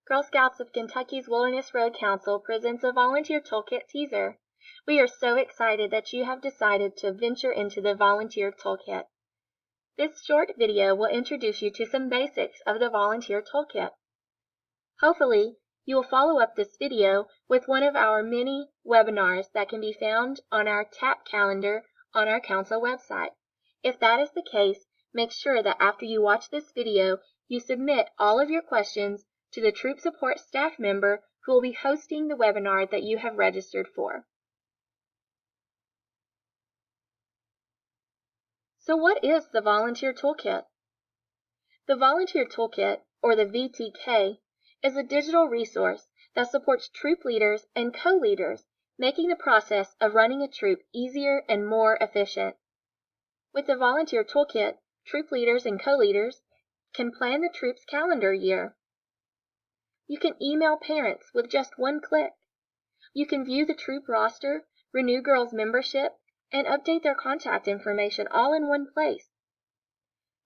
Girl Scouts of Kentucky's Wilderness Road Council presents a volunteer toolkit teaser. We are so excited that you have decided to venture into the volunteer toolkit. This short video will introduce you to some basics of the volunteer toolkit. Hopefully, you will follow up this video with one of our many webinars that can be found on our TAP calendar on our council website. If that is the case, make sure that after you watch this video, you submit all of your questions to the Troop Support staff member who will be hosting the webinar that you have registered for. So what is the Volunteer Toolkit? The Volunteer Toolkit, or the VTK, is a digital resource that supports troop leaders and co-leaders, making the process of running a troop easier and more efficient. With the Volunteer Toolkit, troop leaders and co-leaders can plan the troop's calendar year. You can email parents with just one click. You can view the troop roster, renew girls' membership, and update their contact information all in one place.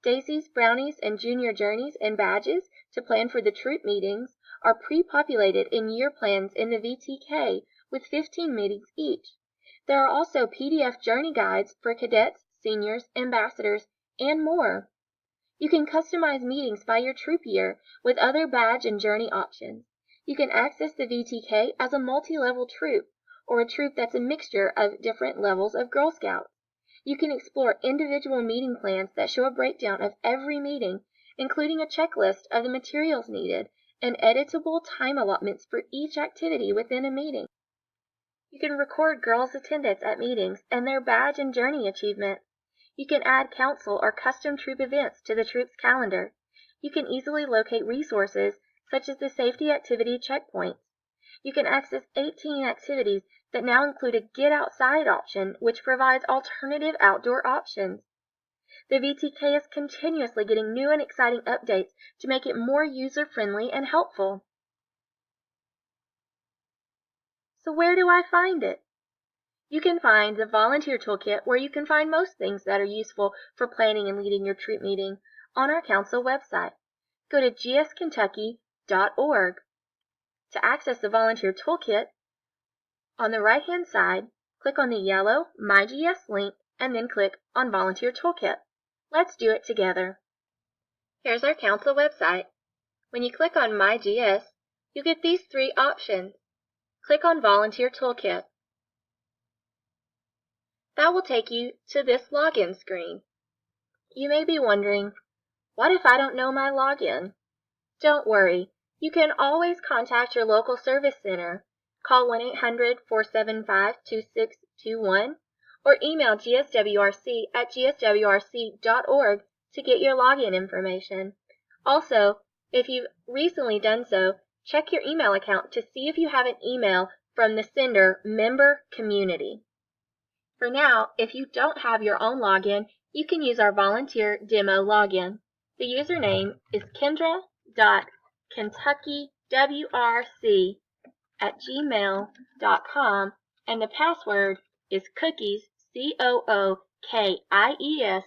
Daisies, brownies, and junior journeys and badges to plan for the troop meetings are pre-populated in year plans in the VTK with 15 meetings each. There are also PDF journey guides for cadets, seniors, ambassadors, and more. You can customize meetings by your troop year with other badge and journey options. You can access the VTK as a multi-level troop, or a troop that's a mixture of different levels of Girl Scouts. You can explore individual meeting plans that show a breakdown of every meeting, including a checklist of the materials needed and editable time allotments for each activity within a meeting. You can record girls' attendance at meetings and their badge and journey achievements. You can add council or custom troop events to the troop's calendar. You can easily locate resources such as the safety activity checkpoints. You can access 18 activities that now include a Get Outside option, which provides alternative outdoor options. The VTK is continuously getting new and exciting updates to make it more user-friendly and helpful. So where do I find it? You can find the Volunteer Toolkit where you can find most things that are useful for planning and leading your troop meeting on our council website. Go to gskentucky.org. To access the Volunteer Toolkit, on the right-hand side, click on the yellow MyGS link and then click on Volunteer Toolkit. Let's do it together. Here's our council website. When you click on MyGS, you get these three options. Click on Volunteer Toolkit. That will take you to this login screen. You may be wondering, what if I don't know my login? Don't worry, you can always contact your local service center. Call 1-800-475-2621 or email gswrc@gswrc.org to get your login information. Also, if you've recently done so, check your email account to see if you have an email from the sender Member Community. For now, if you don't have your own login, you can use our volunteer demo login. The username is kendra.kencukywrc@gmail.com and the password is cookies, COOKIES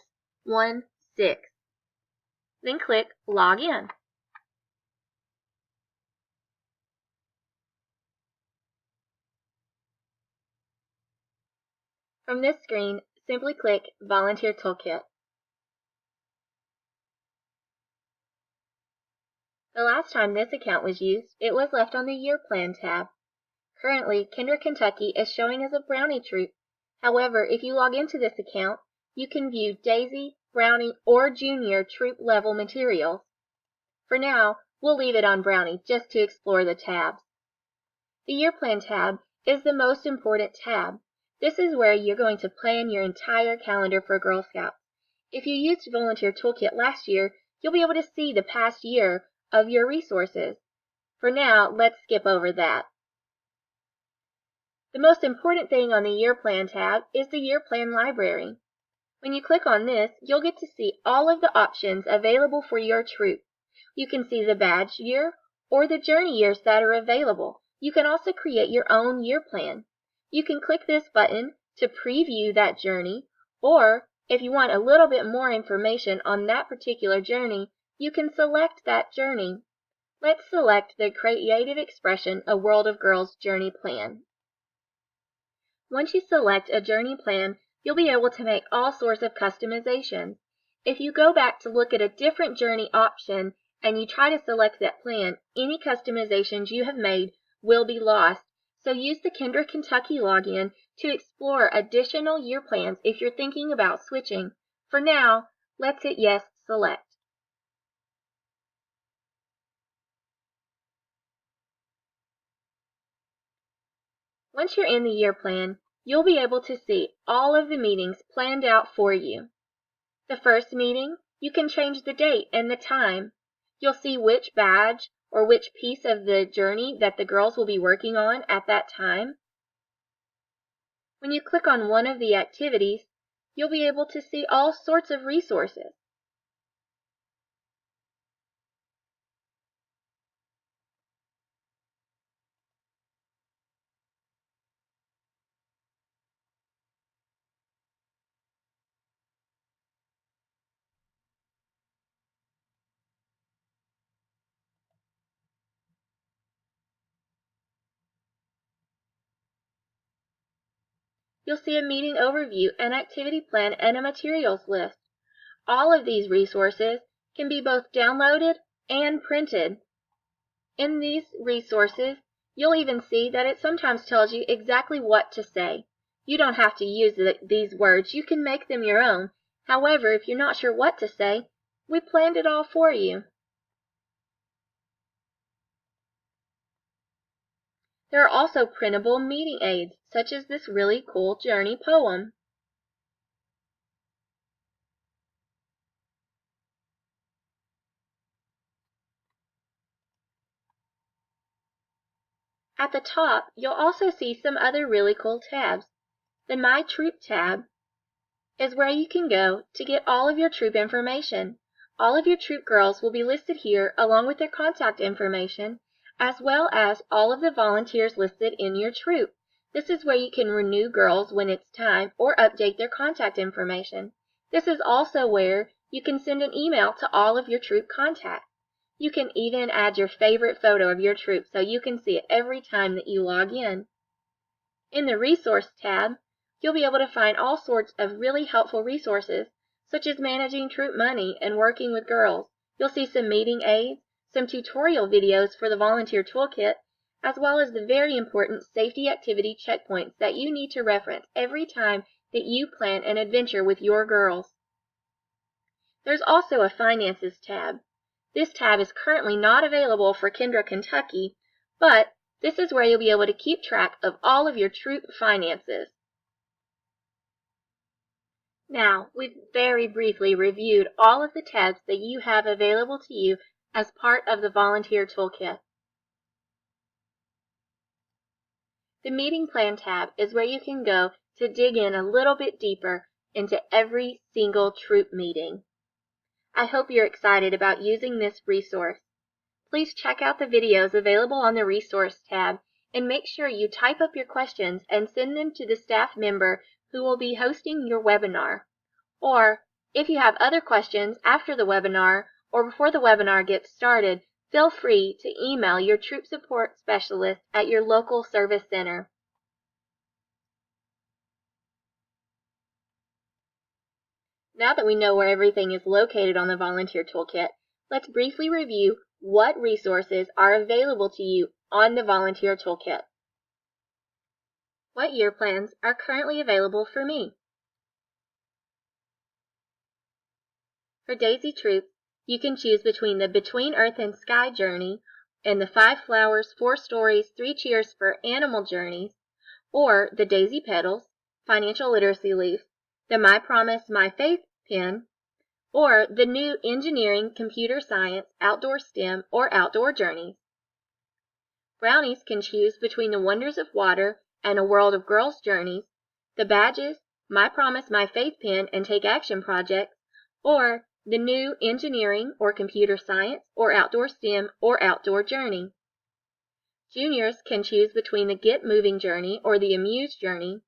16. Then click Login. From this screen, simply click Volunteer Toolkit. The last time this account was used, it was left on the Year Plan tab. Currently, Kendra Kentucky is showing as a Brownie troop. However, if you log into this account, you can view Daisy, Brownie, or Junior troop level materials. For now, we'll leave it on Brownie just to explore the tabs. The Year Plan tab is the most important tab. This is where you're going to plan your entire calendar for Girl Scouts. If you used Volunteer Toolkit last year, you'll be able to see the past year of your resources. For now, let's skip over that. The most important thing on the Year Plan tab is the Year Plan Library. When you click on this, you'll get to see all of the options available for your troop. You can see the badge year or the journey years that are available. You can also create your own year plan. You can click this button to preview that journey, or if you want a little bit more information on that particular journey, you can select that journey. Let's select the Creative Expression A World of Girls Journey Plan. Once you select a journey plan, you'll be able to make all sorts of customizations. If you go back to look at a different journey option and you try to select that plan, any customizations you have made will be lost. So use the Kendra Kentucky login to explore additional year plans if you're thinking about switching. For now, let's hit Yes, Select. Once you're in the year plan, you'll be able to see all of the meetings planned out for you. The first meeting, you can change the date and the time. You'll see which badge or which piece of the journey that the girls will be working on at that time. When you click on one of the activities, you'll be able to see all sorts of resources. You'll see a meeting overview, an activity plan, and a materials list. All of these resources can be both downloaded and printed. In these resources, you'll even see that it sometimes tells you exactly what to say. You don't have to use these words. You can make them your own. However, if you're not sure what to say, we planned it all for you. There are also printable meeting aids, such as this really cool journey poem. At the top, you'll also see some other really cool tabs. The My Troop tab is where you can go to get all of your troop information. All of your troop girls will be listed here along with their contact information, as well as all of the volunteers listed in your troop. This is where you can renew girls when it's time or update their contact information. This is also where you can send an email to all of your troop contacts. You can even add your favorite photo of your troop so you can see it every time that you log in. In the Resource tab, you'll be able to find all sorts of really helpful resources, such as managing troop money and working with girls. You'll see some meeting aids, some tutorial videos for the volunteer toolkit, as well as the very important safety activity checkpoints that you need to reference every time that you plan an adventure with your girls. There's also a Finances tab. This tab is currently not available for Kendra Kentucky, but this is where you'll be able to keep track of all of your troop finances. Now, we've very briefly reviewed all of the tabs that you have available to you as part of the Volunteer Toolkit. The Meeting Plan tab is where you can go to dig in a little bit deeper into every single troop meeting. I hope you're excited about using this resource. Please check out the videos available on the Resource tab and make sure you type up your questions and send them to the staff member who will be hosting your webinar. Or, if you have other questions after the webinar or before the webinar gets started, feel free to email your troop support specialist at your local service center. Now that we know where everything is located on the Volunteer Toolkit, let's briefly review what resources are available to you on the Volunteer Toolkit. What year plans are currently available for me? For Daisy Troop, you can choose between the Between Earth and Sky journey and the 5 Flowers, 4 Stories, 3 Cheers for Animal journeys, or the Daisy Petals, Financial Literacy Leaf, the My Promise, My Faith pin, or the new Engineering, Computer Science, Outdoor STEM, or Outdoor journeys. Brownies can choose between the Wonders of Water and A World of Girls journeys, the Badges, My Promise, My Faith pin, and Take Action projects, or the new Engineering or Computer Science or Outdoor STEM or Outdoor journey. Juniors can choose between the Get Moving journey or the Amuse journey,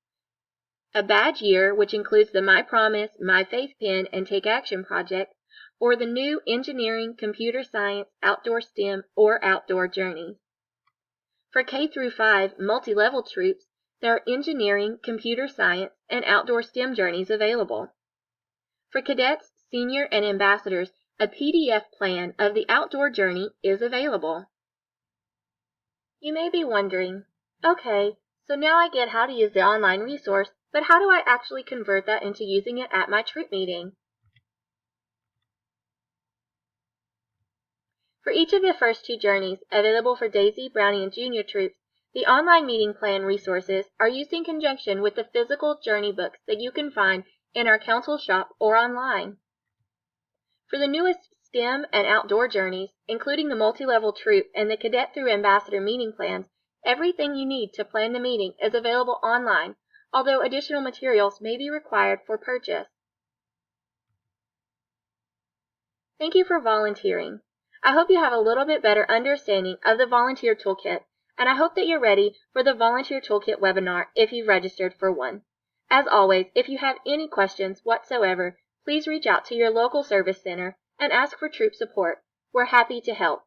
a badge year, which includes the My Promise, My Faith pin, and Take Action project, or the new Engineering, Computer Science, Outdoor STEM, or Outdoor Journeys. For K through 5 multi-level troops, there are Engineering, Computer Science, and Outdoor STEM Journeys available. For cadets, senior, and ambassadors, a PDF plan of the Outdoor Journey is available. You may be wondering, okay, so now I get how to use the online resource, but how do I actually convert that into using it at my troop meeting? For each of the first 2 journeys, available for Daisy, Brownie, and Junior troops, the online meeting plan resources are used in conjunction with the physical journey books that you can find in our council shop or online. For the newest STEM and outdoor journeys, including the multi-level troop and the cadet through ambassador meeting plans, everything you need to plan the meeting is available online, although additional materials may be required for purchase. Thank you for volunteering. I hope you have a little bit better understanding of the Volunteer Toolkit, and I hope that you're ready for the Volunteer Toolkit webinar if you've registered for one. As always, if you have any questions whatsoever, please reach out to your local service center and ask for troop support. We're happy to help.